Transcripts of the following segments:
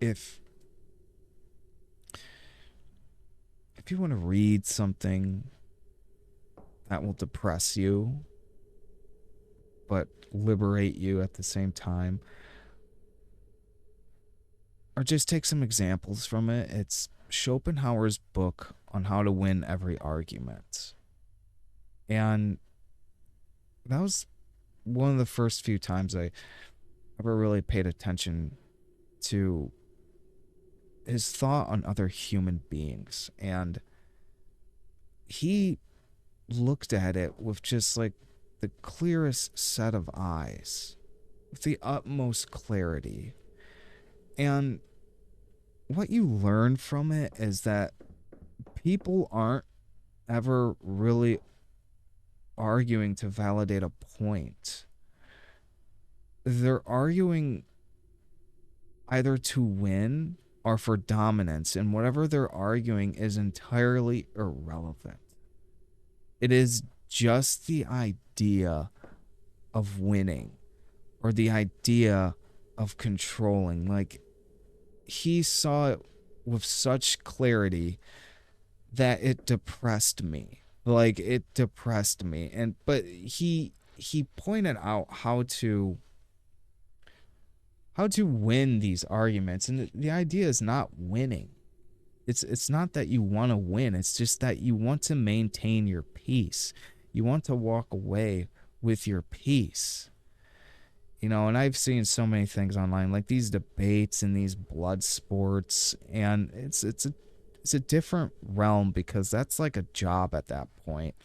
if if you want to read something that will depress you but liberate you at the same time, or just take some examples from it, it's Schopenhauer's book on how to win every argument. And that was one of the first few times I ever really paid attention to his thought on other human beings. And he looked at it with just like the clearest set of eyes, with the utmost clarity. And what you learn from it is that people aren't ever really arguing to validate a point. They're arguing either to win or for dominance, and whatever they're arguing is entirely irrelevant. It is just the idea of winning or the idea of controlling. Like, he saw it with such clarity that it depressed me. Like, it depressed me. And but he pointed out how to win these arguments, and the idea is not winning. It's not that you want to win, it's just that you want to maintain your peace. You want to walk away with your peace. And I've seen so many things online, like these debates and these blood sports, and it's a different realm because that's like a job at that point.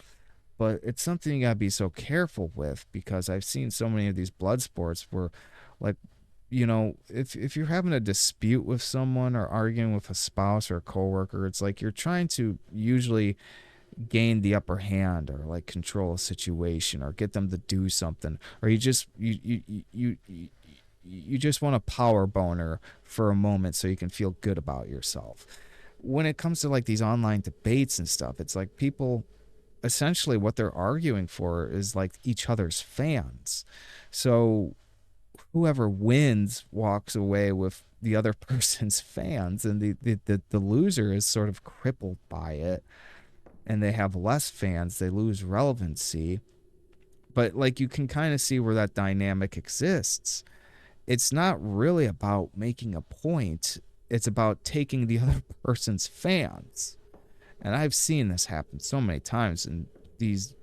But it's something you gotta be so careful with, because I've seen so many of these blood sports where, like, if you're having a dispute with someone or arguing with a spouse or a coworker, it's like you're trying to usually gain the upper hand or like control a situation or get them to do something, or you just want a power boner for a moment so you can feel good about yourself. When it comes to like these online debates and stuff, it's like people essentially what they're arguing for is like each other's fans. So whoever wins walks away with the other person's fans, and the loser is sort of crippled by it, and they have less fans, they lose relevancy. But like, you can kind of see where that dynamic exists. It's not really about making a point, it's about taking the other person's fans. And I've seen this happen so many times, and these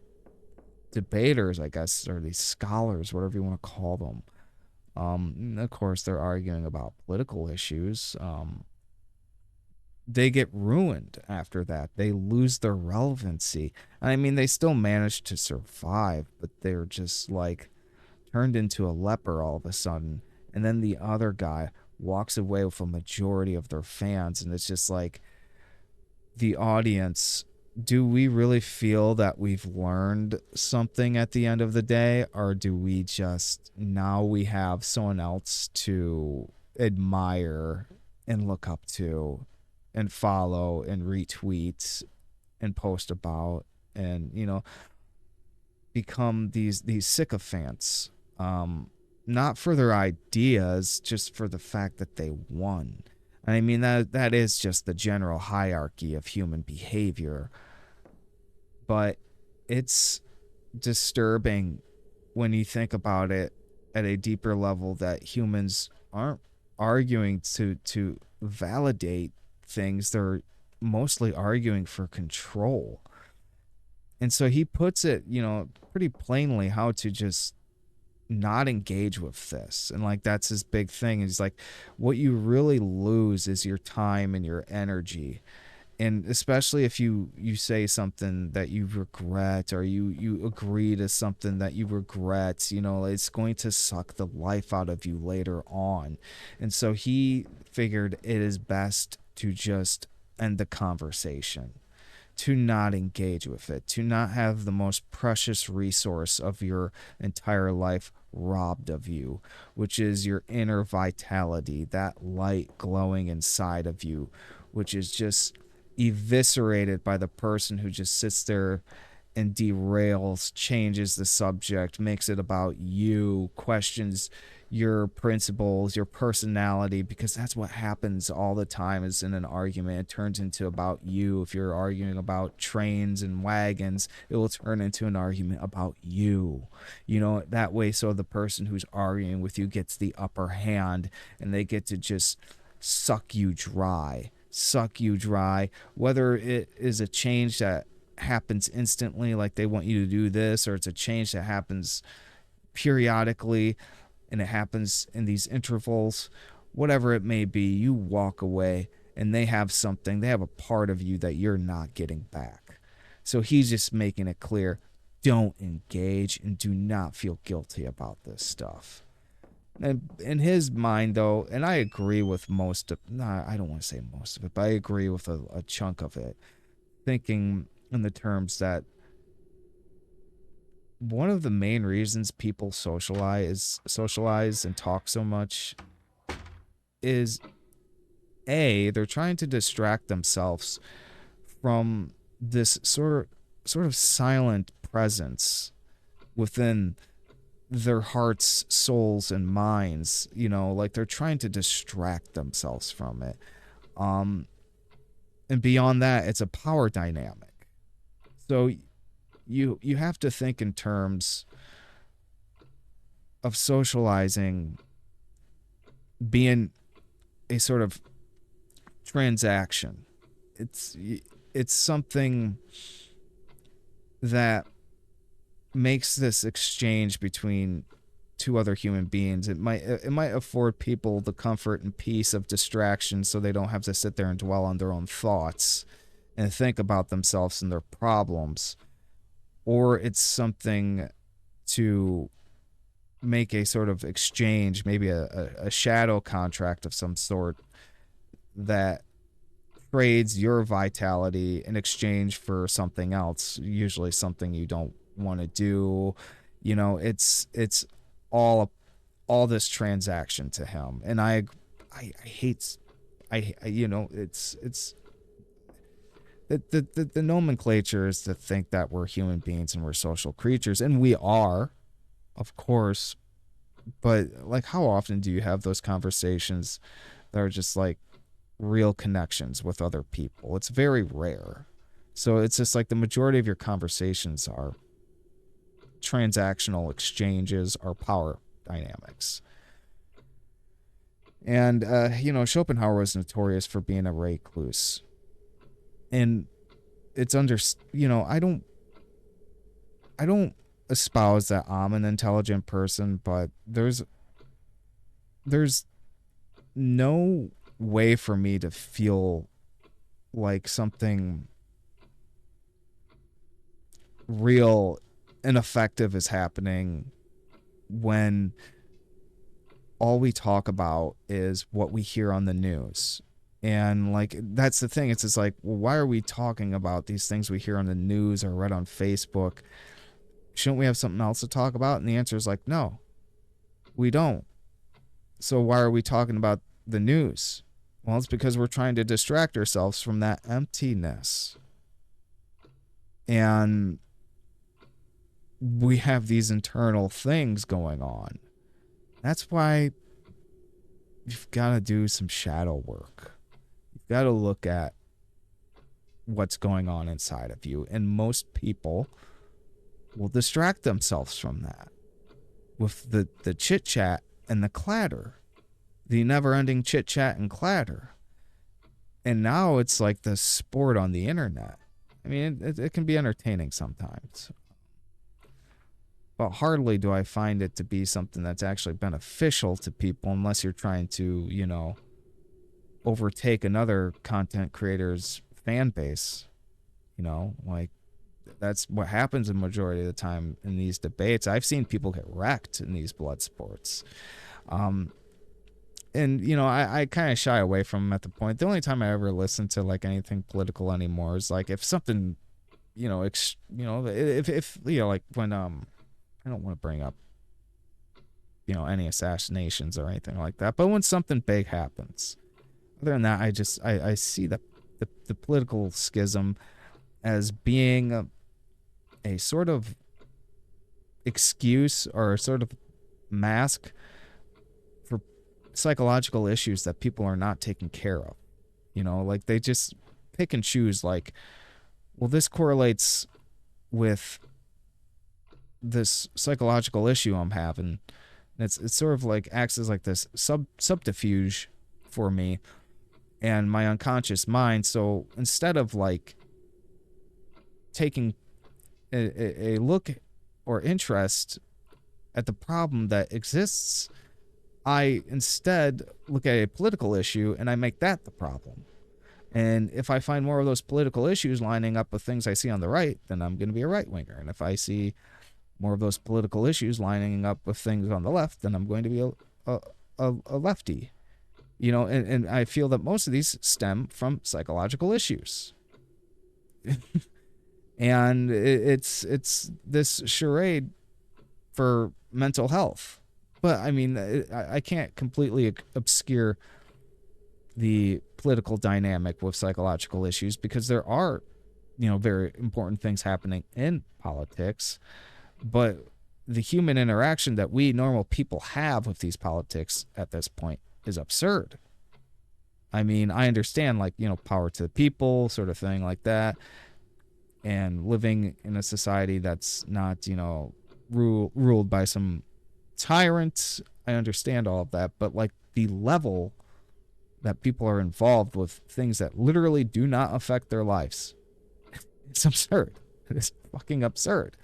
debaters, I guess, or these scholars, whatever you want to call them, of course, they're arguing about political issues. They get ruined after that. They lose their relevancy. I mean, they still manage to survive, but they're just like turned into a leper all of a sudden. And then the other guy walks away with a majority of their fans, and it's just like, the audience, do we really feel that we've learned something at the end of the day, or do we just now we have someone else to admire and look up to and follow and retweet and post about, and become these sycophants, not for their ideas, just for the fact that they won. I mean, that is just the general hierarchy of human behavior. But it's disturbing when you think about it at a deeper level, that humans aren't arguing to validate things. They're mostly arguing for control. And so he puts it, pretty plainly, how to just not engage with this. And like, that's his big thing. He's like, what you really lose is your time and your energy. And especially if you say something that you regret, or you agree to something that you regret, it's going to suck the life out of you later on. And so he figured it is best to just end the conversation, to not engage with it, to not have the most precious resource of your entire life robbed of you, which is your inner vitality, that light glowing inside of you, which is just eviscerated by the person who just sits there and derails, changes the subject, makes it about you, questions your principles, your personality, because that's what happens all the time is in an argument. It turns into about you. If you're arguing about trains and wagons, it will turn into an argument about you. That way, so the person who's arguing with you gets the upper hand and they get to just suck you dry. Suck you dry. Whether it is a change that happens instantly, like they want you to do this, or it's a change that happens periodically and it happens in these intervals, whatever it may be, you walk away and they have a part of you that you're not getting back. So he's just making it clear, don't engage and do not feel guilty about this stuff. And in his mind, though, and I agree with most of, I don't want to say most of it, but I agree with a chunk of it, thinking in the terms that one of the main reasons people socialize and talk so much is they're trying to distract themselves from this sort of silent presence within their hearts, souls, and minds. Like they're trying to distract themselves from it. And beyond that, it's a power dynamic. So you have to think in terms of socializing being a sort of transaction. It's something that makes this exchange between two other human beings. It might afford people the comfort and peace of distraction so they don't have to sit there and dwell on their own thoughts and think about themselves and their problems. Or it's something to make a sort of exchange, maybe a shadow contract of some sort that trades your vitality in exchange for something else, usually something you don't want to do. It's all this transaction to him, and I hate it's the nomenclature is to think that we're human beings and we're social creatures, and we are, of course, but like how often do you have those conversations that are just like real connections with other people? It's very rare. So it's just like the majority of your conversations are transactional exchanges or power dynamics. And Schopenhauer was notorious for being a recluse. And it's I don't espouse that I'm an intelligent person, but there's no way for me to feel like something real and effective is happening when all we talk about is what we hear on the news. And like that's the thing. It's just like, well, why are we talking about these things we hear on the news or read on Facebook? Shouldn't we have something else to talk about? And the answer is like, no, we don't. So why are we talking about the news? Well, it's because we're trying to distract ourselves from that emptiness. And we have these internal things going on. That's why you've got to do some shadow work. You've got to look at what's going on inside of you. And most people will distract themselves from that with the chit-chat and the clatter. The never-ending chit-chat and clatter. And now it's like the sport on the internet. I mean, it can be entertaining sometimes. But hardly do I find it to be something that's actually beneficial to people unless you're trying to, overtake another content creator's fan base. Like that's what happens a majority of the time in these debates. I've seen people get wrecked in these blood sports. And, I kind of shy away from them at the point. The only time I ever listen to like anything political anymore is like if something, if like when, I don't want to bring up, any assassinations or anything like that. But when something big happens, other than that, I see the political schism as being a sort of excuse or a sort of mask psychological issues that people are not taking care of. You know, like they just pick and choose, like, well, this correlates with this psychological issue I'm having. And it's sort of like acts as like this subterfuge for me and my unconscious mind. So instead of like taking a look or interest at the problem that exists, I instead look at a political issue and I make that the problem. And if I find more of those political issues lining up with things I see on the right, then I'm going to be a right winger. And if I see more of those political issues lining up with things on the left, then I'm going to be a lefty. You know, and I feel that most of these stem from psychological issues. And it's this charade for mental health. But I mean, I can't completely obscure the political dynamic with psychological issues, because there are, you know, very important things happening in politics. But the human interaction that we normal people have with these politics at this point is absurd. I mean, I understand, like, you know, power to the people sort of thing like that, and living in a society that's not, you know, ruled by some tyrant. I understand all of that, but like the level that people are involved with things that literally do not affect their lives, it's absurd. It's fucking absurd.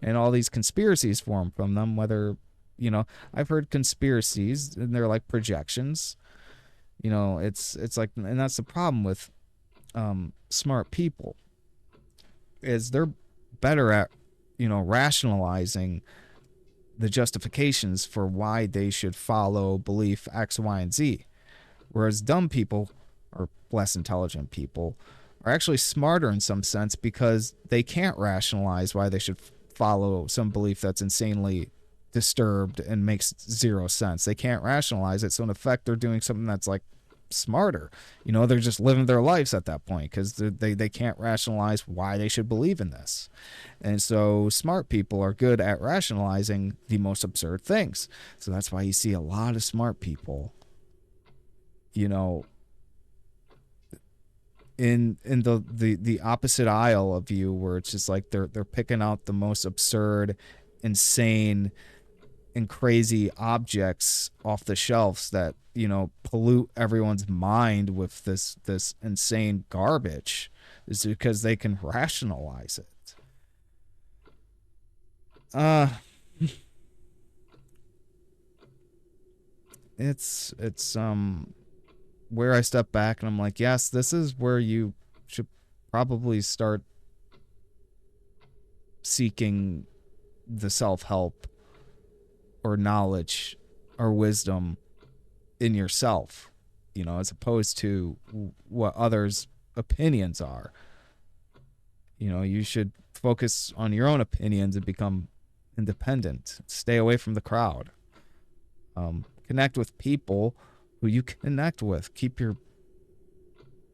And all these conspiracies form from them, whether, you know, I've heard conspiracies and they're like projections. You know, it's like, and that's the problem with smart people, is they're better at, you know, rationalizing the justifications for why they should follow belief X, Y, and Z. Whereas dumb people, or less intelligent people, are actually smarter in some sense, because they can't rationalize why they should follow some belief that's insanely disturbed and makes zero sense. They can't rationalize it, so in effect they're doing something that's like smarter. You know, they're just living their lives at that point, because they can't rationalize why they should believe in this. And so smart people are good at rationalizing the most absurd things. So that's why you see a lot of smart people, you know, in the opposite aisle of you, where it's just like they're picking out the most absurd, insane, and crazy objects off the shelves that, you know, pollute everyone's mind with this insane garbage, is because they can rationalize it. It's where I step back and I'm like, yes, this is where you should probably start seeking the self-help or knowledge or wisdom in yourself, you know, as opposed to what others' opinions are. You know, you should focus on your own opinions and become independent. Stay away from the crowd. Connect with people who you connect with. Keep your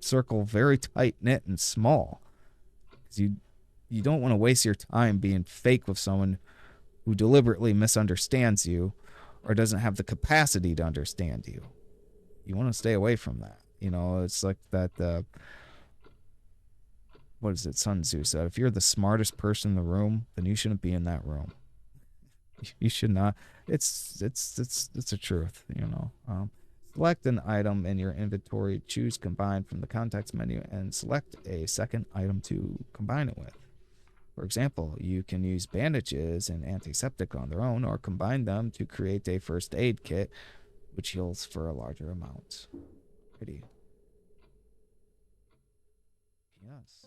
circle very tight knit and small, because you don't want to waste your time being fake with someone who deliberately misunderstands you or doesn't have the capacity to understand you. You want to stay away from that. You know, it's like that. What is it? Sun Tzu said, if you're the smartest person in the room, then you shouldn't be in that room. You should not. It's the truth. You know. Select an item in your inventory, choose combine from the context menu, and select a second item to combine it with. For example, you can use bandages and antiseptic on their own, or combine them to create a first aid kit, which heals for a larger amount. Pretty. Yes.